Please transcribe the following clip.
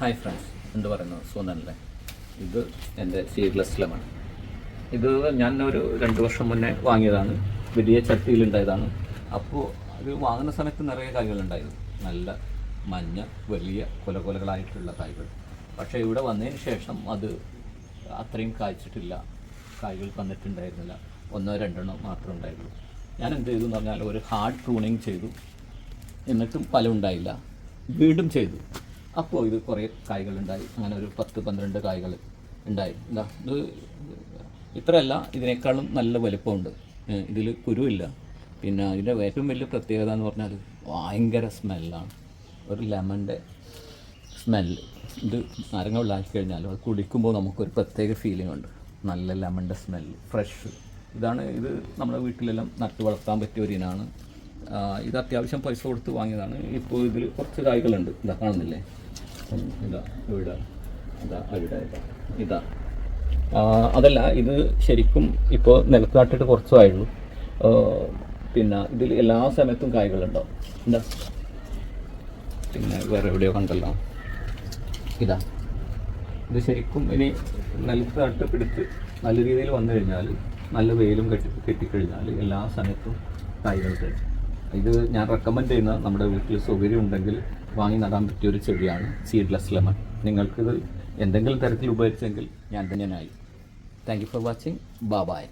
Hi friends, എന്ത് പറയുന്നു? സുഖനല്ലേ? ഇത് എൻ്റെ സീഡ്ലെസ് ലെമൺ. ഇത് ഞാൻ ഒരു 2 വർഷം മുന്നേ വാങ്ങിയതാണ്. വലിയ ചട്ടിയിലുണ്ടായതാണ്. അപ്പോൾ അത് വാങ്ങുന്ന സമയത്ത് നിറയെ കായ്കളുണ്ടായിരുന്നു. നല്ല മഞ്ഞ വലിയ കൊലകൊലകളായിട്ടുള്ള കായ്കൾ. പക്ഷേ ഇവിടെ വന്നതിന് ശേഷം അത് അത്രയും കായ്ച്ചിട്ടില്ല. കായ്കൾ വന്നിട്ടുണ്ടായിരുന്നില്ല. 1-2 മാത്രമേ ഉണ്ടായുള്ളൂ. ഞാൻ എന്ത് ചെയ്തു എന്ന് പറഞ്ഞാൽ ഒരു ഹാർഡ് പ്രൂണിങ് ചെയ്തു. എന്നിട്ടും ഫലം ഉണ്ടായില്ല. വീണ്ടും ചെയ്തു. അപ്പോൾ ഇത് കുറേ കായ്കളുണ്ടായി. അങ്ങനെ ഒരു 10-12 കായ്കൾ ഉണ്ടായി. ഇത് ഇത്രയല്ല, ഇതിനേക്കാളും നല്ല വലുപ്പമുണ്ട്. ഇതിൽ കുരുവില്ല. പിന്നെ ഇതിൻ്റെ ഏറ്റവും വലിയ പ്രത്യേകത എന്ന് പറഞ്ഞാൽ ഭയങ്കര സ്മെല്ലാണ്. ഒരു ലെമണിൻ്റെ സ്മെല്ല്. ഇത് നാരങ്ങ വെള്ളമാക്കി കഴിഞ്ഞാൽ അത് കുടിക്കുമ്പോൾ നമുക്കൊരു പ്രത്യേക ഫീലിംഗ് ഉണ്ട്. നല്ല ലെമണിൻ്റെ സ്മെല്ല്, ഫ്രഷ്. ഇത് നമ്മുടെ വീട്ടിലെല്ലാം നട്ട് വളർത്താൻ പറ്റിയ ഒരു ഇനമാണ്. ഇത് അത്യാവശ്യം പൈസ കൊടുത്ത് വാങ്ങിയതാണ്. ഇപ്പോൾ ഇതിൽ കുറച്ച് കായ്കളുണ്ട്. കാണുന്നില്ലേ? ഇവിടെ അതല്ല, ഇത് ശരിക്കും ഇപ്പോൾ നിലത്ത് നട്ടിട്ട് കുറച്ചായുള്ളൂ. പിന്നെ ഇതിൽ എല്ലാ സമയത്തും കായ്കളുണ്ടാവും. പിന്നെ വേറെ എവിടെയോ കണ്ടല്ലോ. ഇത് ശരിക്കും ഇനി നിലത്ത് നട്ട് പിടിച്ച് നല്ല രീതിയിൽ വന്നു കഴിഞ്ഞാൽ, നല്ല വെയിലും കെട്ടിക്കഴിഞ്ഞാൽ എല്ലാ സമയത്തും കായ്കൾ തരും. ഇത് ഞാൻ റെക്കമെൻഡ് ചെയ്യുന്ന, നമ്മുടെ വീട്ടിൽ സൗകര്യം ഉണ്ടെങ്കിൽ വാങ്ങി നടാൻ പറ്റിയൊരു ചെടിയാണ് സീഡ്ലെസ് ലെമൺ. നിങ്ങൾക്കിത് എന്തെങ്കിലും തരത്തിൽ ഉപകരിച്ചെങ്കിൽ ഞാൻ തന്നെയായി. Thank you for watching. By.